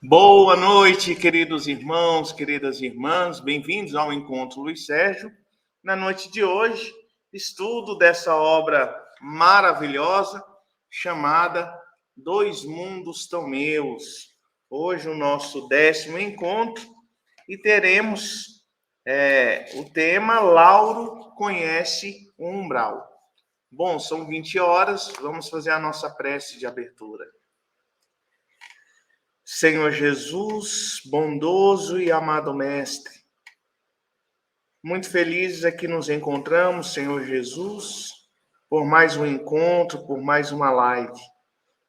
Boa noite, queridos irmãos, queridas irmãs, bem-vindos ao Encontro Luiz Sérgio. Na noite de hoje, estudo dessa obra maravilhosa chamada Dois Mundos Tão Meus. Hoje o nosso 10º encontro e teremos o tema Lauro conhece o umbral. Bom, são 20 horas, vamos fazer a nossa prece de abertura. Senhor Jesus, bondoso e amado Mestre, muito felizes é que nos encontramos, Senhor Jesus, por mais um encontro, por mais uma live.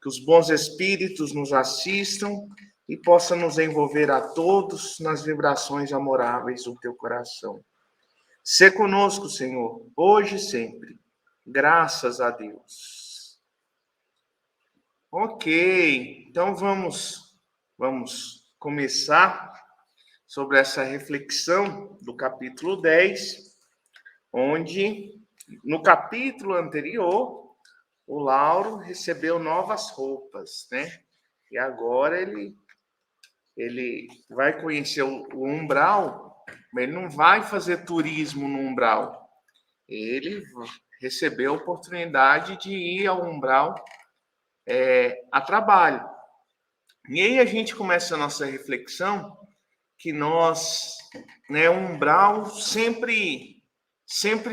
Que os bons espíritos nos assistam e possam nos envolver a todos nas vibrações amoráveis do teu coração. Sê conosco, Senhor, hoje e sempre. Graças a Deus. Ok, então vamos começar sobre essa reflexão do capítulo 10, onde no capítulo anterior o Lauro recebeu novas roupas, né? E agora ele vai conhecer o umbral, mas ele não vai fazer turismo no umbral. Ele recebeu a oportunidade de ir ao umbral a trabalho. E aí a gente começa a nossa reflexão que nós, umbral sempre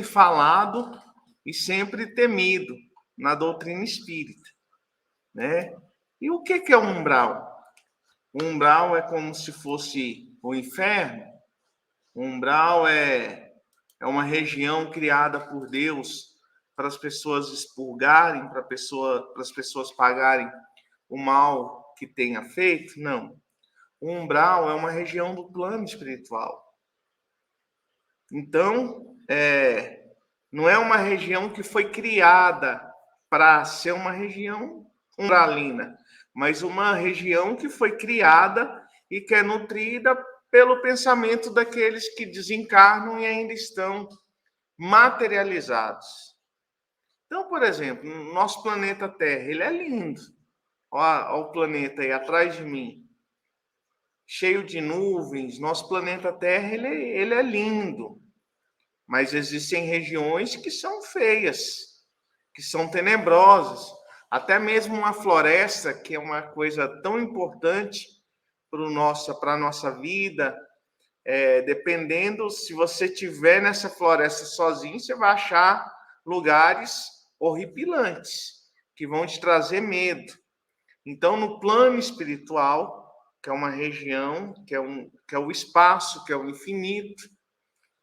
falado e sempre temido na doutrina espírita, né? E o que é um umbral? O umbral é como se fosse o inferno. O umbral é uma região criada por Deus para as pessoas expurgarem, para as pessoas pagarem o mal que tenha feito? Não. O umbral é uma região do plano espiritual. Então, não é uma região que foi criada para ser uma região umbralina, mas uma região que foi criada e que é nutrida pelo pensamento daqueles que desencarnam e ainda estão materializados. Então, por exemplo, nosso planeta Terra, ele é lindo. Olha o planeta aí atrás de mim, cheio de nuvens. Nosso planeta Terra, ele é lindo. Mas existem regiões que são feias, que são tenebrosas. Até mesmo uma floresta, que é uma coisa tão importante para a nossa vida, dependendo, se você estiver nessa floresta sozinho, você vai achar lugares horripilantes, que vão te trazer medo. Então, no plano espiritual, que é uma região, que é o espaço, que é o infinito,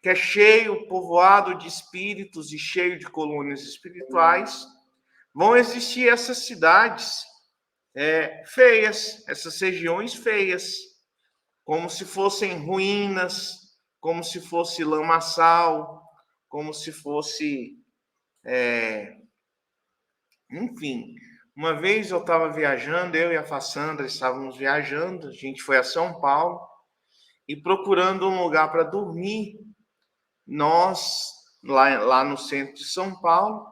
que é cheio, povoado de espíritos e cheio de colônias espirituais, vão existir essas cidades feias, essas regiões feias, como se fossem ruínas, como se fosse lamaçal, como se fosse... Enfim, uma vez eu estava viajando, eu e a Fassandra estávamos viajando, a gente foi a São Paulo, e procurando um lugar para dormir, nós, lá no centro de São Paulo,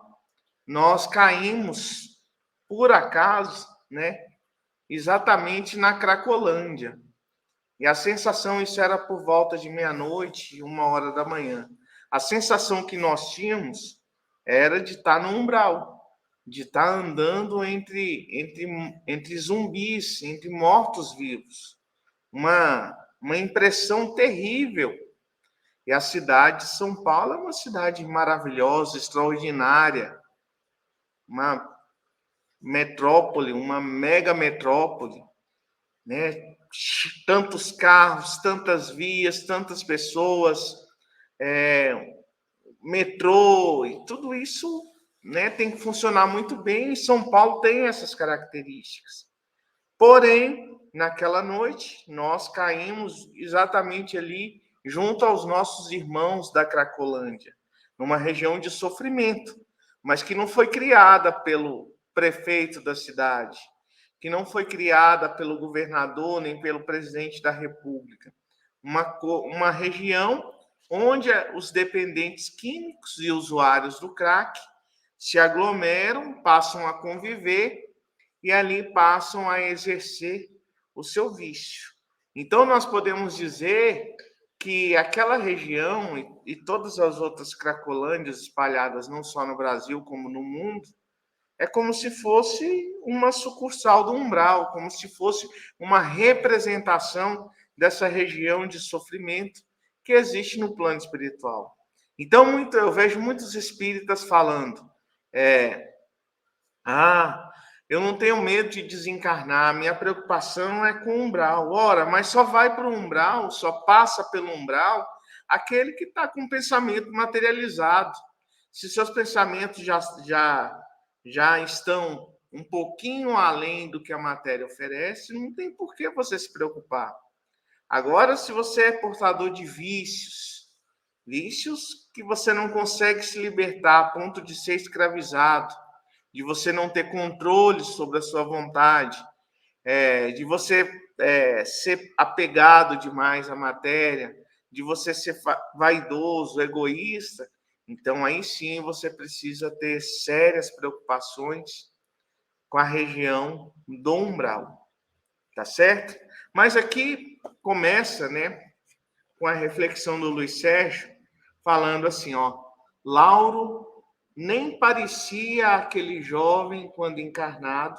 nós caímos, por acaso, exatamente na Cracolândia. E a sensação, isso era por volta de meia-noite, 1h da manhã. A sensação que nós tínhamos era de estar no umbral, de estar andando entre zumbis, entre mortos-vivos. Uma impressão terrível. E a cidade de São Paulo é uma cidade maravilhosa, extraordinária, uma metrópole, uma mega metrópole, né? Tantos carros, tantas vias, tantas pessoas, metrô, e tudo isso, tem que funcionar muito bem, e São Paulo tem essas características. Porém, naquela noite, nós caímos exatamente ali, junto aos nossos irmãos da Cracolândia, numa região de sofrimento, mas que não foi criada pelo prefeito da cidade, que não foi criada pelo governador nem pelo presidente da República. Uma região onde os dependentes químicos e usuários do crack se aglomeram, passam a conviver e ali passam a exercer o seu vício. Então, nós podemos dizer que aquela região e todas as outras cracolândias espalhadas não só no Brasil como no mundo, é como se fosse uma sucursal do umbral, como se fosse uma representação dessa região de sofrimento que existe no plano espiritual. Então, eu vejo muitos espíritas falando, eu não tenho medo de desencarnar, minha preocupação é com o umbral. Ora, mas só vai para o umbral, só passa pelo umbral aquele que está com o pensamento materializado. Se seus pensamentos já estão um pouquinho além do que a matéria oferece, não tem por que você se preocupar. Agora, se você é portador de vícios que você não consegue se libertar a ponto de ser escravizado, de você não ter controle sobre a sua vontade, de você ser apegado demais à matéria, de você ser vaidoso, egoísta, então aí sim você precisa ter sérias preocupações com a região do umbral, tá certo? Mas aqui começa, né, com a reflexão do Luiz Sérgio, falando assim, Lauro nem parecia aquele jovem quando encarnado,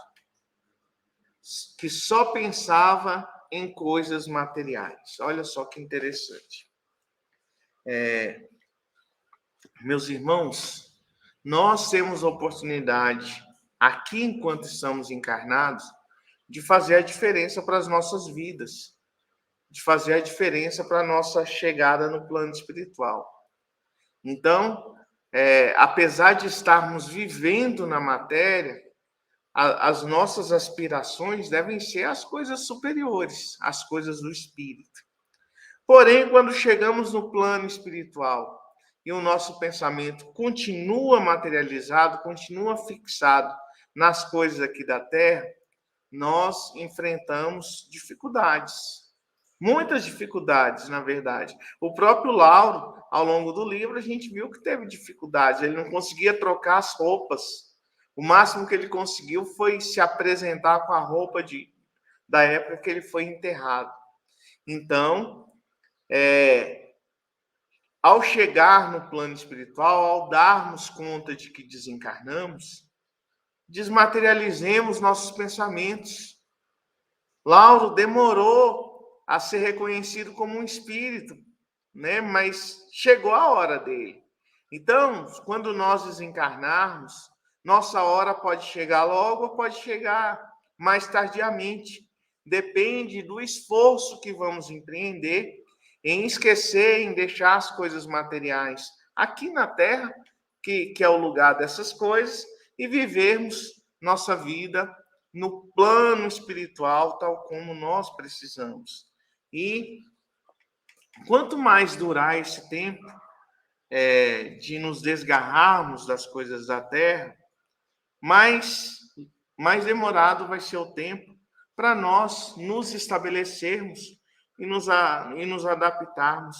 que só pensava em coisas materiais. Olha só que interessante. Meus irmãos, nós temos a oportunidade, aqui enquanto estamos encarnados, de fazer a diferença para as nossas vidas, de fazer a diferença para a nossa chegada no plano espiritual. Então, apesar de estarmos vivendo na matéria, as nossas aspirações devem ser as coisas superiores, as coisas do espírito. Porém, quando chegamos no plano espiritual e o nosso pensamento continua materializado, continua fixado nas coisas aqui da terra, nós enfrentamos dificuldades. Muitas dificuldades, na verdade. O próprio Lauro, ao longo do livro, a gente viu que teve dificuldades. Ele não conseguia trocar as roupas. O máximo que ele conseguiu foi se apresentar com a roupa da época que ele foi enterrado. Então, ao chegar no plano espiritual, ao darmos conta de que desencarnamos, desmaterializemos nossos pensamentos. Lauro demorou a ser reconhecido como um espírito, né? Mas chegou a hora dele. Então, quando nós desencarnarmos, nossa hora pode chegar logo ou pode chegar mais tardiamente. Depende do esforço que vamos empreender em esquecer, em deixar as coisas materiais aqui na Terra, que é o lugar dessas coisas, e vivermos nossa vida no plano espiritual, tal como nós precisamos. E quanto mais durar esse tempo de nos desgarrarmos das coisas da terra, mais demorado vai ser o tempo para nós nos estabelecermos e nos adaptarmos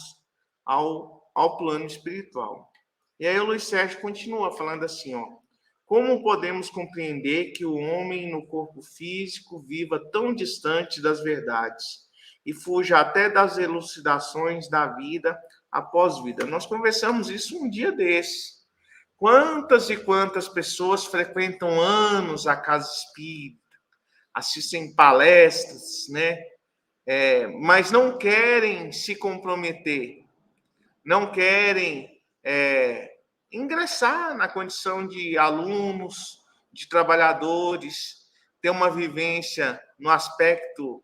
ao plano espiritual. E aí o Luiz Sérgio continua falando assim, como podemos compreender que o homem no corpo físico viva tão distante das verdades e fuja até das elucidações da vida após vida? Nós conversamos isso um dia desse. Quantas e quantas pessoas frequentam anos a casa espírita, assistem palestras, né? Mas não querem se comprometer, não querem ingressar na condição de alunos, de trabalhadores, ter uma vivência no aspecto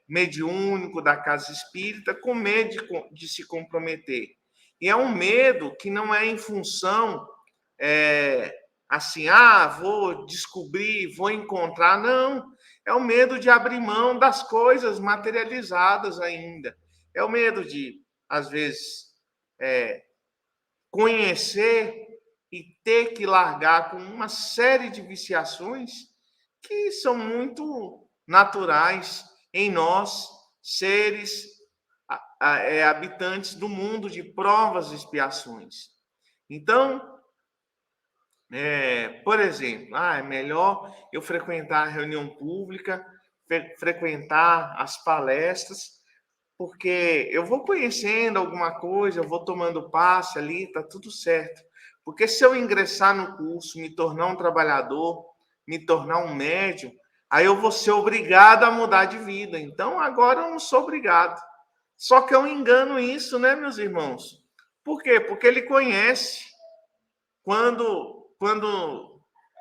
mediúnico da casa espírita, com medo de se comprometer. E é um medo que não é em função assim, vou descobrir, vou encontrar, não. É o medo de abrir mão das coisas materializadas ainda. É o medo de, às vezes, conhecer e ter que largar com uma série de viciações que são muito naturais em nós, seres habitantes do mundo de provas e expiações. Então, por exemplo, é melhor eu frequentar a reunião pública, frequentar as palestras, porque eu vou conhecendo alguma coisa, eu vou tomando passe ali, tá tudo certo. Porque se eu ingressar no curso, me tornar um trabalhador, me tornar um médium, aí eu vou ser obrigado a mudar de vida. Então, agora eu não sou obrigado. Só que eu engano isso, né, meus irmãos? Por quê? Porque ele conhece. Quando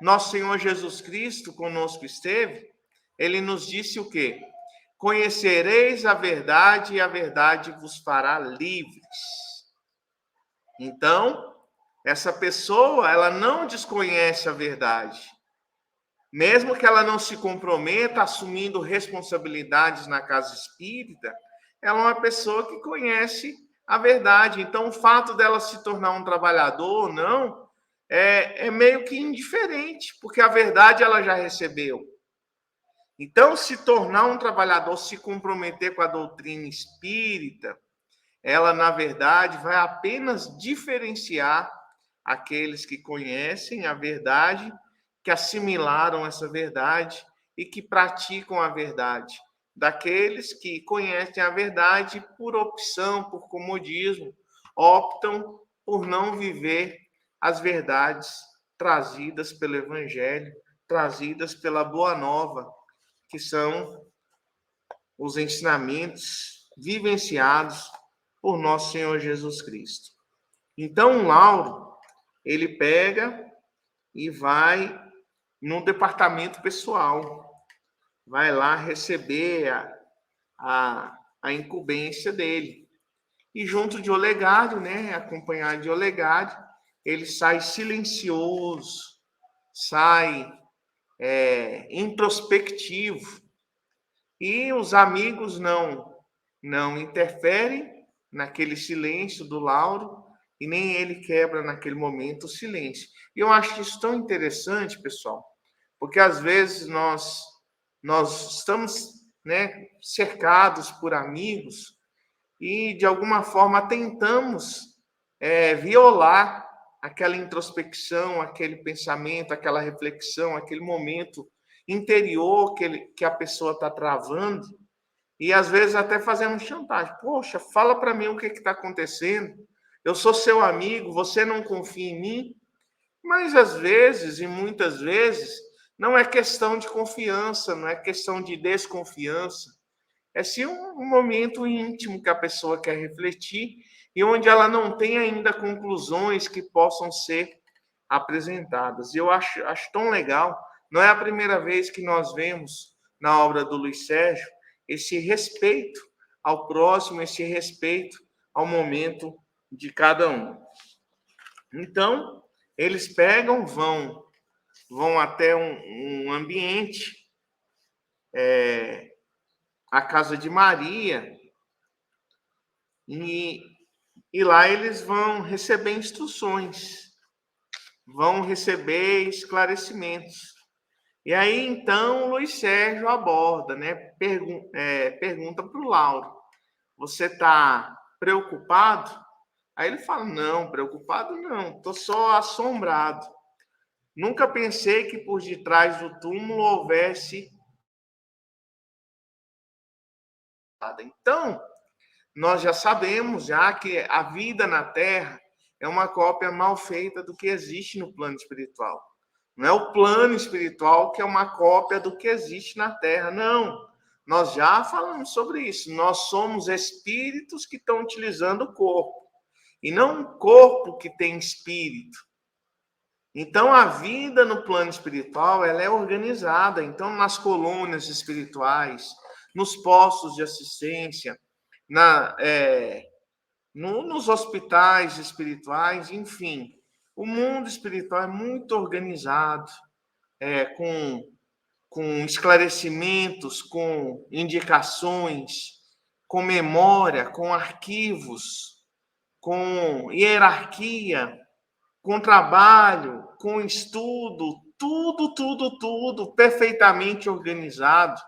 nosso Senhor Jesus Cristo conosco esteve, ele nos disse o quê? Conhecereis a verdade e a verdade vos fará livres. Então, essa pessoa, ela não desconhece a verdade. Mesmo que ela não se comprometa assumindo responsabilidades na casa espírita, ela é uma pessoa que conhece a verdade. Então, o fato dela se tornar um trabalhador ou não é meio que indiferente, porque a verdade ela já recebeu. Então, se tornar um trabalhador, se comprometer com a doutrina espírita, ela, na verdade, vai apenas diferenciar aqueles que conhecem a verdade, que assimilaram essa verdade e que praticam a verdade, daqueles que conhecem a verdade por opção, por comodismo, optam por não viver as verdades trazidas pelo Evangelho, trazidas pela Boa Nova, que são os ensinamentos vivenciados por nosso Senhor Jesus Cristo. Então, o Lauro, ele pega e vai no departamento pessoal, vai lá receber a incumbência dele. E junto de Olegário, né, acompanhado de Olegário, ele sai silencioso, sai introspectivo, e os amigos não interferem naquele silêncio do Lauro e nem ele quebra naquele momento o silêncio. E eu acho isso tão interessante, pessoal, porque às vezes nós estamos, né, cercados por amigos e de alguma forma tentamos violar aquela introspecção, aquele pensamento, aquela reflexão, aquele momento interior que a pessoa está travando, e às vezes até fazemos chantagem. Poxa, fala para mim o que está acontecendo. Eu sou seu amigo, você não confia em mim? Mas às vezes, e muitas vezes, não é questão de confiança, não é questão de desconfiança. É sim um momento íntimo que a pessoa quer refletir e onde ela não tem ainda conclusões que possam ser apresentadas. E eu acho tão legal. Não é a primeira vez que nós vemos na obra do Luiz Sérgio esse respeito ao próximo, esse respeito ao momento de cada um. Então, eles pegam, vão até um ambiente, a casa de Maria, e lá eles vão receber instruções, vão receber esclarecimentos. E aí, então, o Luiz Sérgio aborda, né? Pergunta para o Lauro, você está preocupado? Aí ele fala, não, preocupado não, estou só assombrado. Nunca pensei que por detrás do túmulo houvesse... Então, nós já sabemos já que a vida na Terra é uma cópia mal feita do que existe no plano espiritual. Não é o plano espiritual que é uma cópia do que existe na Terra, não. Nós já falamos sobre isso. Nós somos espíritos que estão utilizando o corpo, e não um corpo que tem espírito. Então, a vida no plano espiritual ela é organizada. Então, nas colônias espirituais, nos postos de assistência, nos hospitais espirituais, enfim. O mundo espiritual é muito organizado, com esclarecimentos, com indicações, com memória, com arquivos, com hierarquia, com trabalho, com estudo, tudo perfeitamente organizado.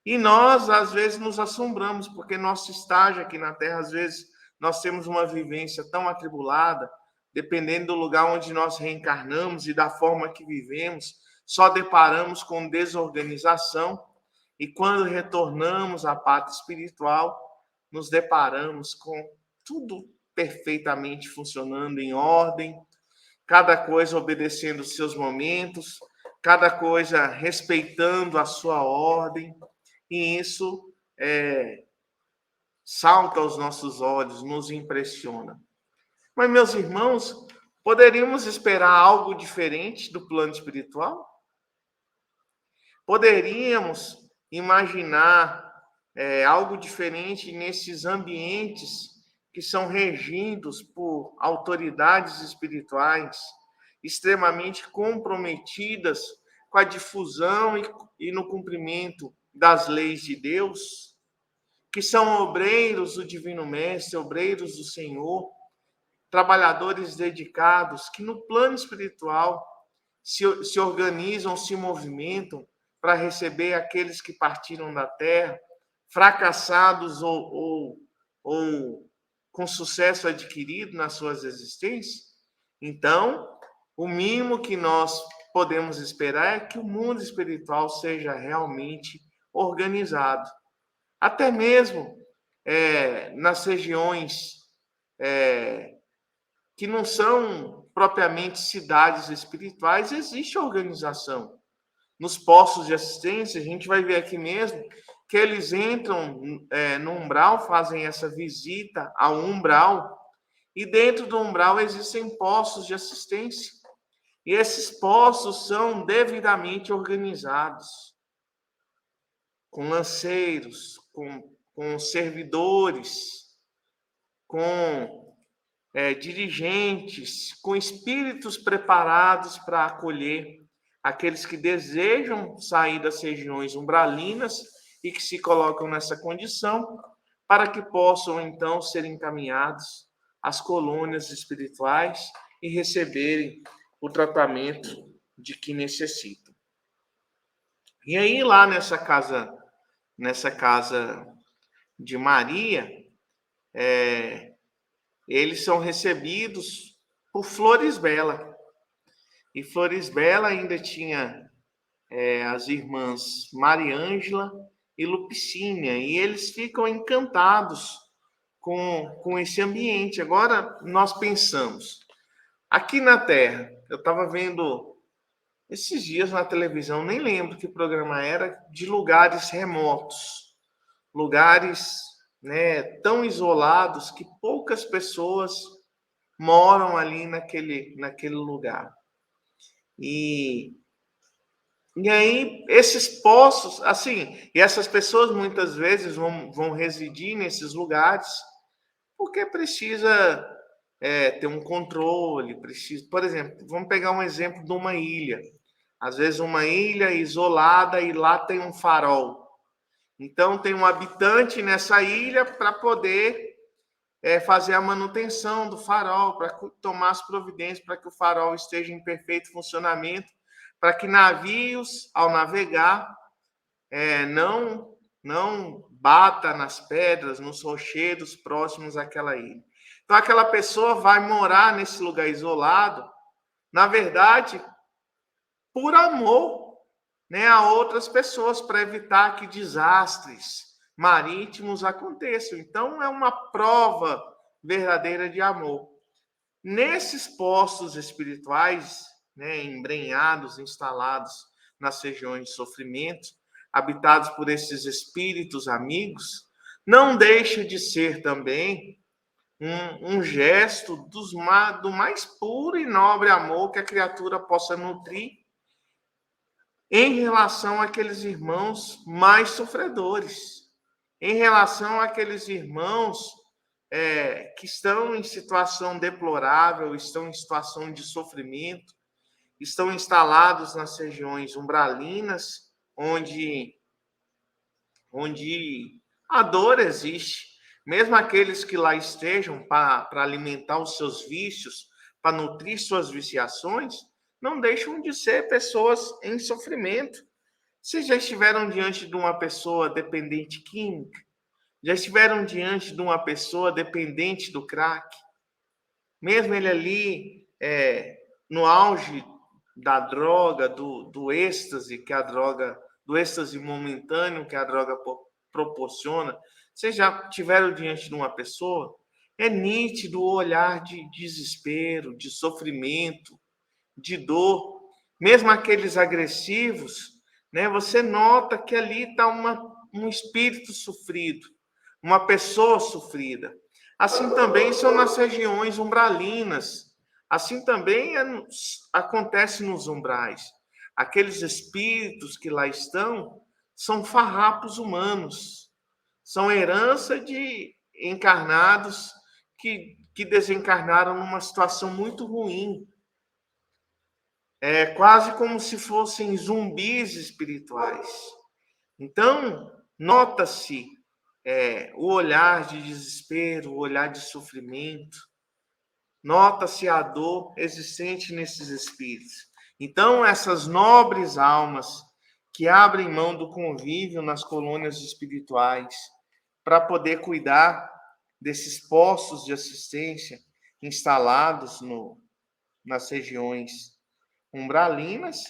E nós, às vezes, nos assombramos, porque nosso estágio aqui na Terra, às vezes, nós temos uma vivência tão atribulada, dependendo do lugar onde nós reencarnamos e da forma que vivemos, só deparamos com desorganização. E quando retornamos à pátria espiritual, nos deparamos com tudo perfeitamente funcionando em ordem, cada coisa obedecendo os seus momentos, cada coisa respeitando a sua ordem, e isso salta aos nossos olhos, nos impressiona. Mas, meus irmãos, poderíamos esperar algo diferente do plano espiritual? Poderíamos imaginar algo diferente nesses ambientes que são regidos por autoridades espirituais extremamente comprometidas com a difusão e no cumprimento das leis de Deus, que são obreiros do Divino Mestre, obreiros do Senhor, trabalhadores dedicados que no plano espiritual se organizam, se movimentam para receber aqueles que partiram da terra, fracassados ou com sucesso adquirido nas suas existências. Então, o mínimo que nós podemos esperar é que o mundo espiritual seja realmente organizado. Até mesmo nas regiões que não são propriamente cidades espirituais, existe organização. Nos postos de assistência, a gente vai ver aqui mesmo que eles entram no umbral, fazem essa visita ao umbral, e dentro do umbral existem postos de assistência. E esses postos são devidamente organizados, com lanceiros, com servidores, com dirigentes, com espíritos preparados para acolher aqueles que desejam sair das regiões umbralinas e que se colocam nessa condição, para que possam, então, ser encaminhados às colônias espirituais e receberem o tratamento de que necessitam. E aí, lá nessa casa de Maria, eles são recebidos por Florisbela. E Florisbela ainda tinha as irmãs Mariângela e Lupicínia, e eles ficam encantados com esse ambiente. Agora, nós pensamos, aqui na Terra, eu estava vendo esses dias na televisão, nem lembro que programa era, de lugares remotos, lugares tão isolados que poucas pessoas moram ali naquele lugar. E aí, esses postos, assim, e essas pessoas muitas vezes vão residir nesses lugares porque precisa ter um controle, precisa, por exemplo, vamos pegar um exemplo de uma ilha. Às vezes uma ilha isolada e lá tem um farol. Então, tem um habitante nessa ilha para poder fazer a manutenção do farol, para tomar as providências para que o farol esteja em perfeito funcionamento, para que navios, ao navegar, não bata nas pedras, nos rochedos próximos àquela ilha. Então, aquela pessoa vai morar nesse lugar isolado, na verdade, por amor a outras pessoas, para evitar que desastres marítimos aconteçam. Então, é uma prova verdadeira de amor. Nesses postos espirituais, embrenhados, instalados nas regiões de sofrimento, habitados por esses espíritos amigos, não deixa de ser também um gesto do mais puro e nobre amor que a criatura possa nutrir em relação àqueles irmãos mais sofredores, em relação àqueles irmãos que estão em situação deplorável, estão em situação de sofrimento, estão instalados nas regiões umbralinas, onde a dor existe. Mesmo aqueles que lá estejam para alimentar os seus vícios, para nutrir suas viciações, não deixam de ser pessoas em sofrimento. Vocês já estiveram diante de uma pessoa dependente química? Já estiveram diante de uma pessoa dependente do crack? Mesmo ele ali, no auge da droga, do êxtase que a droga do êxtase momentâneo que a droga proporciona, vocês já tiveram diante de uma pessoa, é nítido o olhar de desespero, de sofrimento, de dor, mesmo aqueles agressivos, né? Você nota que ali está um espírito sofrido, uma pessoa sofrida. Assim também são nas regiões umbralinas, assim também acontece nos umbrais. Aqueles espíritos que lá estão são farrapos humanos, são herança de encarnados que desencarnaram numa situação muito ruim. É quase como se fossem zumbis espirituais. Então, nota-se o olhar de desespero, o olhar de sofrimento, nota-se a dor existente nesses espíritos. Então, essas nobres almas que abrem mão do convívio nas colônias espirituais para poder cuidar desses postos de assistência instalados nas regiões umbralinas,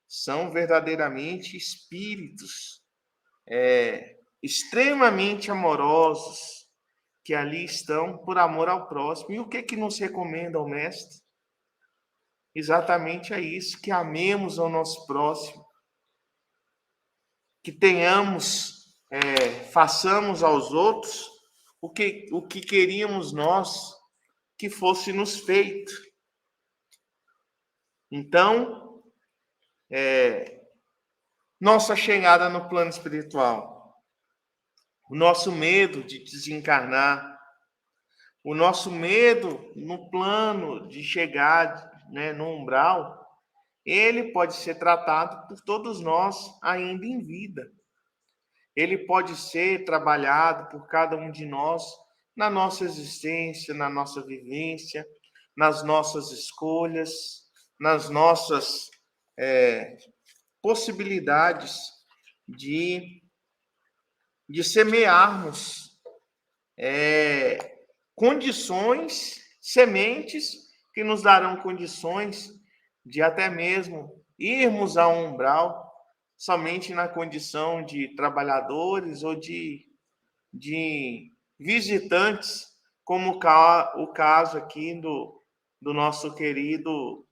são verdadeiramente espíritos extremamente amorosos, que ali estão por amor ao próximo. E o que nos recomenda o Mestre? Exatamente é isso, que amemos ao nosso próximo, que tenhamos, façamos aos outros o que queríamos nós que fosse nos feito. Então, nossa chegada no plano espiritual, o nosso medo de desencarnar, o nosso medo no plano de chegar, né, no umbral, ele pode ser tratado por todos nós ainda em vida. Ele pode ser trabalhado por cada um de nós na nossa existência, na nossa vivência, nas nossas escolhas, nas nossas possibilidades de semearmos condições, sementes que nos darão condições de até mesmo irmos a um umbral somente na condição de trabalhadores ou de visitantes, como o caso aqui do nosso querido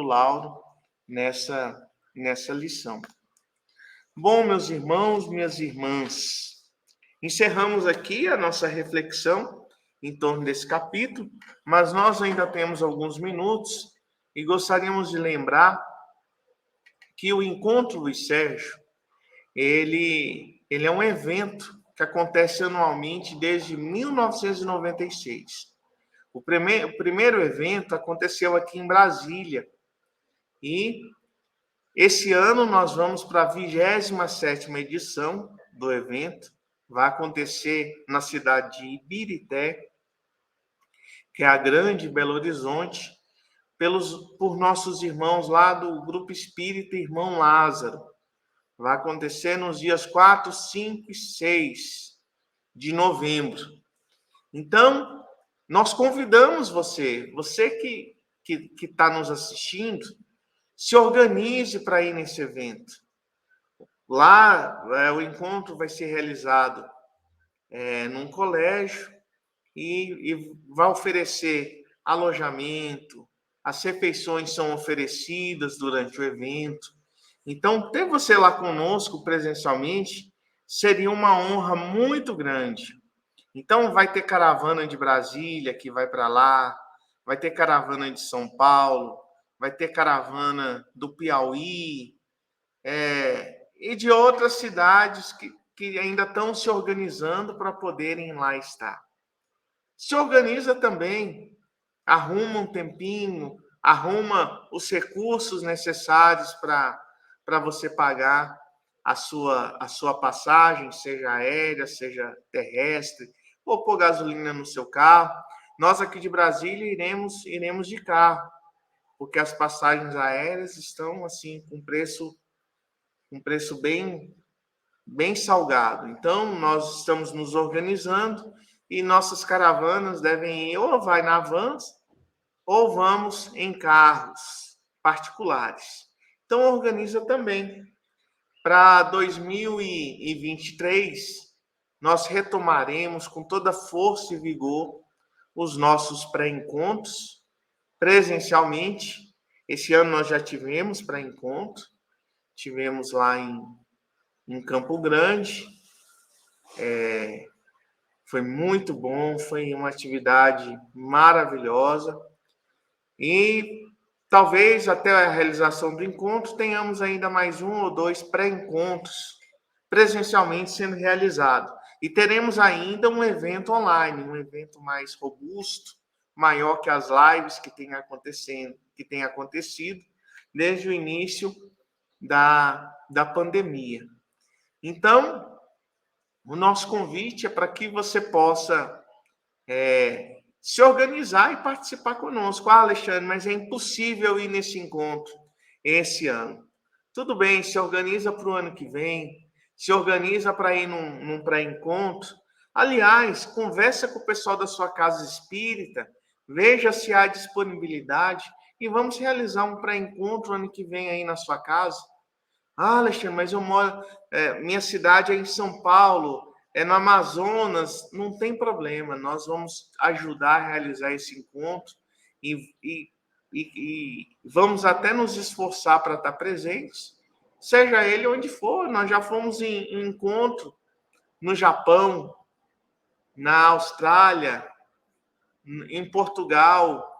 Lauro nessa lição. Bom, meus irmãos, minhas irmãs, encerramos aqui a nossa reflexão em torno desse capítulo, mas nós ainda temos alguns minutos e gostaríamos de lembrar que o Encontro Luiz Sérgio, ele é um evento que acontece anualmente desde 1996. O primeiro evento aconteceu aqui em Brasília e esse ano nós vamos para a 27ª edição do evento. Vai acontecer na cidade de Ibirité, que é a grande Belo Horizonte, por nossos irmãos lá do Grupo Espírita Irmão Lázaro. Vai acontecer nos dias 4, 5 e 6 de novembro. Então, nós convidamos você que está nos assistindo, se organize para ir nesse evento. Lá, o encontro vai ser realizado num colégio e vai oferecer alojamento, as refeições são oferecidas durante o evento. Então, ter você lá conosco presencialmente seria uma honra muito grande. Então, vai ter caravana de Brasília que vai para lá, vai ter caravana de São Paulo, vai ter caravana do Piauí, e de outras cidades que ainda estão se organizando para poderem lá estar. Se organiza também, arruma um tempinho, arruma os recursos necessários para você pagar a sua passagem, seja aérea, seja terrestre, ou pôr gasolina no seu carro. Nós aqui de Brasília iremos de carro, porque as passagens aéreas estão assim com preço bem salgado. Então, nós estamos nos organizando e nossas caravanas devem ir ou vai na van ou vamos em carros particulares. Então, organiza também. para 2023, nós retomaremos com toda força e vigor os nossos pré-encontros presencialmente. Esse ano nós já tivemos pré-encontro, tivemos lá em Campo Grande. Foi muito bom, foi uma atividade maravilhosa. E talvez até a realização do encontro tenhamos ainda mais 1 ou 2 pré-encontros presencialmente sendo realizados. E teremos ainda um evento online, um evento mais robusto, maior que as lives que tem acontecido desde o início da pandemia. Então, o nosso convite é para que você possa se organizar e participar conosco. Alexandre, mas é impossível ir nesse encontro esse ano. Tudo bem, se organiza para o ano que vem, se organiza para ir num pré-encontro. Aliás, conversa com o pessoal da sua casa espírita, veja se há disponibilidade e vamos realizar um pré-encontro ano que vem aí na sua casa. Alexandre, mas eu moro, minha cidade é em São Paulo, é no Amazonas, não tem problema, nós vamos ajudar a realizar esse encontro e vamos até nos esforçar para estar presentes, seja ele onde for. Nós já fomos em encontro no Japão, na Austrália, em Portugal,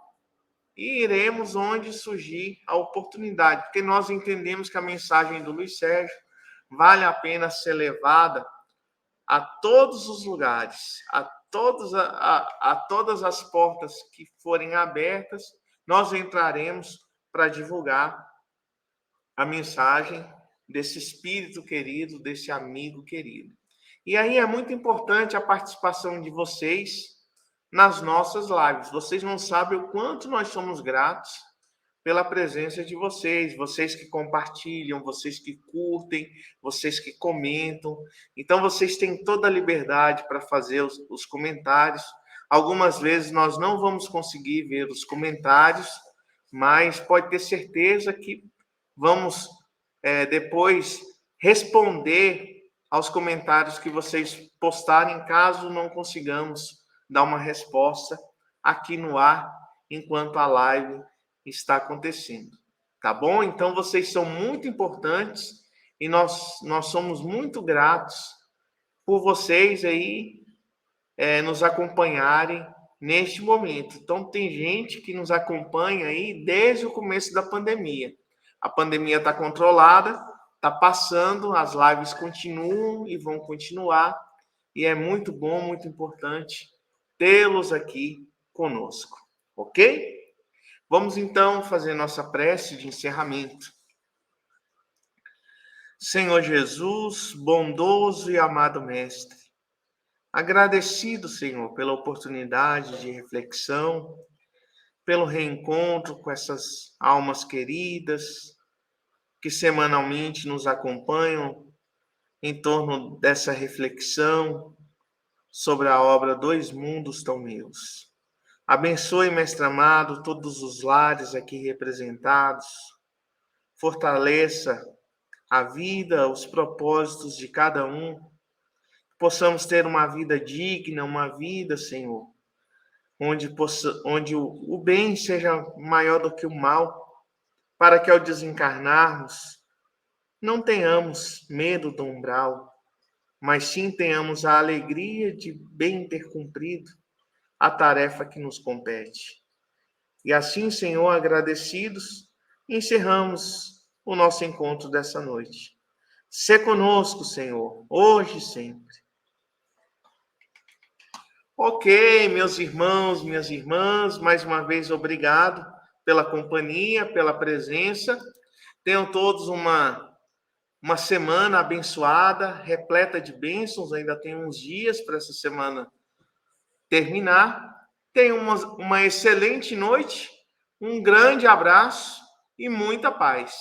e iremos onde surgir a oportunidade, porque nós entendemos que a mensagem do Luiz Sérgio vale a pena ser levada a todos os lugares, a todas as portas que forem abertas, nós entraremos para divulgar a mensagem desse espírito querido, desse amigo querido. E aí é muito importante a participação de vocês nas nossas lives. Vocês não sabem o quanto nós somos gratos pela presença de vocês, vocês que compartilham, vocês que curtem, vocês que comentam. Então, vocês têm toda a liberdade para fazer os comentários. Algumas vezes nós não vamos conseguir ver os comentários, mas pode ter certeza que vamos depois responder aos comentários que vocês postarem, caso não consigamos dar uma resposta aqui no ar, enquanto a live está acontecendo, tá bom? Então, vocês são muito importantes e nós somos muito gratos por vocês aí nos acompanharem neste momento. Então, tem gente que nos acompanha aí desde o começo da pandemia. A pandemia está controlada, está passando, as lives continuam e vão continuar, e é muito bom, muito importante tê-los aqui conosco, ok? Vamos então fazer nossa prece de encerramento. Senhor Jesus, bondoso e amado Mestre, agradecido, Senhor, pela oportunidade de reflexão, pelo reencontro com essas almas queridas que semanalmente nos acompanham em torno dessa reflexão sobre a obra Dois Mundos Tão Meus. Abençoe, Mestre amado, todos os lares aqui representados. Fortaleça a vida, os propósitos de cada um. Possamos ter uma vida digna, uma vida, Senhor, onde o bem seja maior do que o mal, para que ao desencarnarmos não tenhamos medo do umbral, mas sim tenhamos a alegria de bem ter cumprido a tarefa que nos compete. E assim, Senhor, agradecidos, encerramos o nosso encontro dessa noite. Sê conosco, Senhor, hoje e sempre. Ok, meus irmãos, minhas irmãs, mais uma vez obrigado pela companhia, pela presença. Tenham todos uma semana abençoada, repleta de bênçãos. Ainda tem uns dias para essa semana terminar. Tenham uma excelente noite, um grande abraço e muita paz.